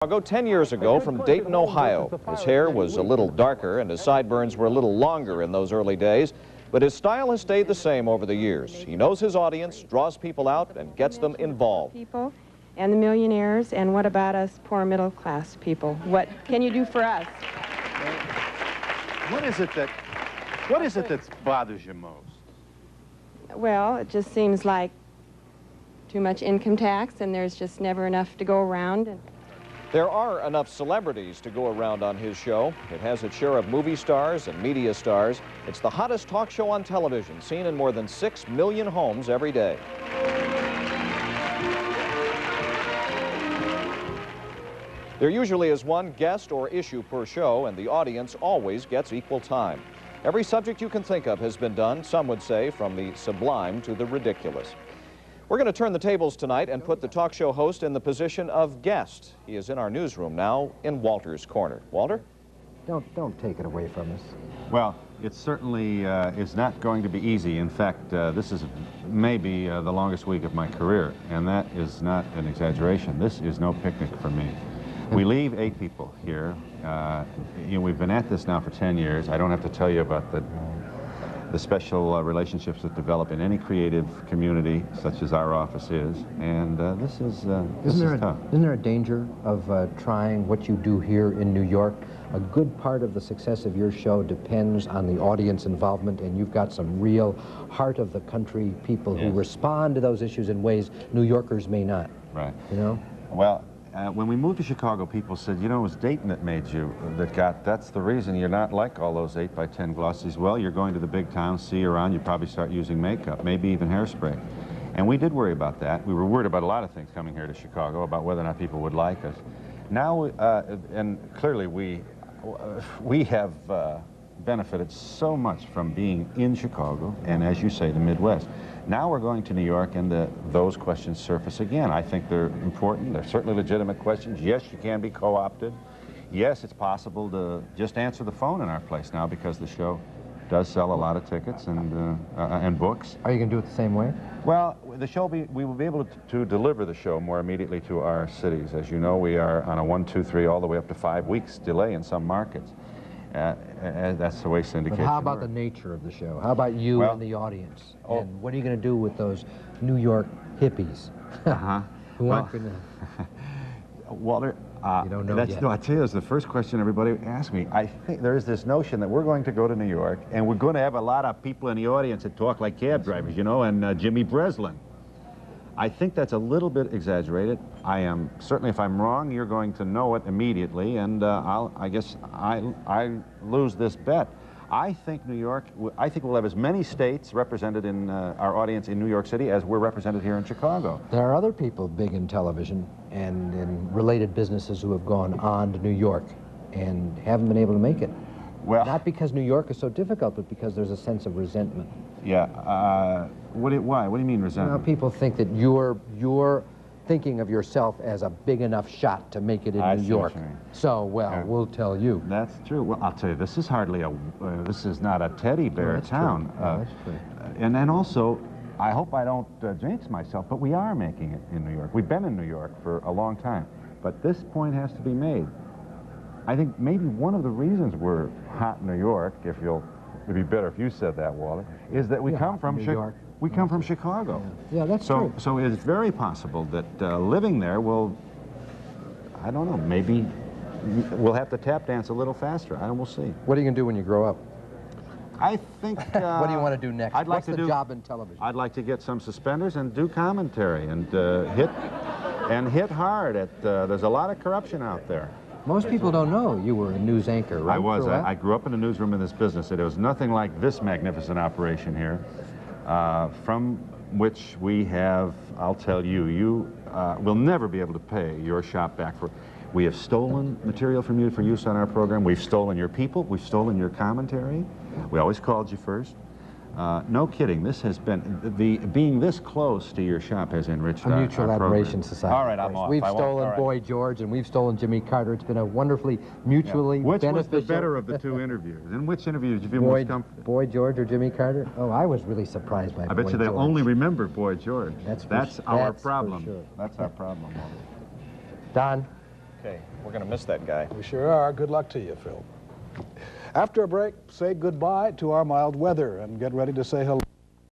Chicago 10 years ago from Dayton, Ohio. His hair was a little darker and his sideburns were a little longer in those early days, but his style has stayed the same over the years. He knows his audience, draws people out, and gets them involved. People and the millionaires, and what about us poor middle class people? What can you do for us? What is it that bothers you most? Well, it just seems like too much income tax, and there's just never enough to go around. There are enough celebrities to go around on his show. It has its share of movie stars and media stars. It's the hottest talk show on television, seen in more than 6 million homes every day. There usually is one guest or issue per show, and the audience always gets equal time. Every subject you can think of has been done, some would say, from the sublime to the ridiculous. We're going to turn the tables tonight and put the talk show host in the position of guest. He is in our newsroom now in Walter's corner. Walter? Don't take it away from us. Well, it certainly is not going to be easy. In fact, this is maybe the longest week of my career, and that is not an exaggeration. This is no picnic for me. We leave 8 people here. We've been at this now for 10 years. I don't have to tell you about the special relationships that develop in any creative community, such as our office is, and this is tough. Isn't there a danger of trying what you do here in New York? A good part of the success of your show depends on the audience involvement, and you've got some real heart-of-the-country people who respond to those issues in ways New Yorkers may not. Right. You know? Well, when we moved to Chicago, people said, you know, it was Dayton that made you, that's the reason you're not like all those 8x10 glossies. Well, you're going to the big town, see you around, you probably start using makeup, maybe even hairspray. And we did worry about that. We were worried about a lot of things coming here to Chicago, about whether or not people would like us. Now, and clearly we have benefited so much from being in Chicago and, as you say, the Midwest. Now we're going to New York, and those questions surface again. I think they're important. They're certainly legitimate questions. Yes, you can be co-opted. Yes, it's possible to just answer the phone in our place now because the show does sell a lot of tickets and books. Are you going to do it the same way? Well, the show, we will be able to deliver the show more immediately to our cities. As you know, we are on a 1, 2, 3, all the way up to 5 weeks delay in some markets. That's the way syndication But how about works. the nature of the show? How about you and the audience? And what are you going to do with those New York hippies who aren't going to... Walter, you don't know yet. No, I tell you, it's the first question everybody asks me. I think there is this notion that we're going to go to New York, and we're going to have a lot of people in the audience that talk like cab drivers, you know, and Jimmy Breslin. I think that's a little bit exaggerated. I am certainly, if I'm wrong, you're going to know it immediately, and I guess I lose this bet. I think New York, I think we'll have as many states represented in our audience in New York City as we're represented here in Chicago. There are other people big in television and in related businesses who have gone on to New York and haven't been able to make it. Well, not because New York is so difficult, but because there's a sense of resentment. Yeah. Why? What do you mean resentment? Well, people think that you're thinking of yourself as a big enough shot to make it in New York. So, well, we'll tell you. That's true. Well, I'll tell you, this is hardly this is not a teddy bear town. That's true. And then also, I hope I don't jinx myself, but we are making it in New York. We've been in New York for a long time. But this point has to be made. I think maybe one of the reasons we're hot in New York, it'd be better if you said that, Walter, is that we come from Chicago. We come from Chicago. Yeah, that's true. So it's very possible that living there will, I don't know, maybe we'll have to tap dance a little faster. We'll see. What are you going to do when you grow up? I think... what do you want to do next? What's the job in television? I'd like to get some suspenders and do commentary and hit hard at... there's a lot of corruption out there. Most people don't know you were a news anchor, right? I was. I grew up in the newsroom in this business. It was nothing like this magnificent operation here, from which we have, I'll tell you, you will never be able to pay your shop back for. We have stolen material from you for use on our program. We've stolen your people. We've stolen your commentary. We always called you first. No kidding. This has been, being this close to your shop has enriched our Mutual Admiration Society. All right, I'm off. We've stolen Boy George and we've stolen Jimmy Carter. It's been a wonderfully mutually beneficial... Which was the better of the two interviews? In which interview did you feel most comfortable? Boy George or Jimmy Carter? Oh, I was really surprised by Boy George. I bet you they'll only remember Boy George. That's our problem. For sure. That's our problem. Don, Okay, we're going to miss that guy. We sure are. Good luck to you, Phil. After a break, say goodbye to our mild weather and get ready to say hello.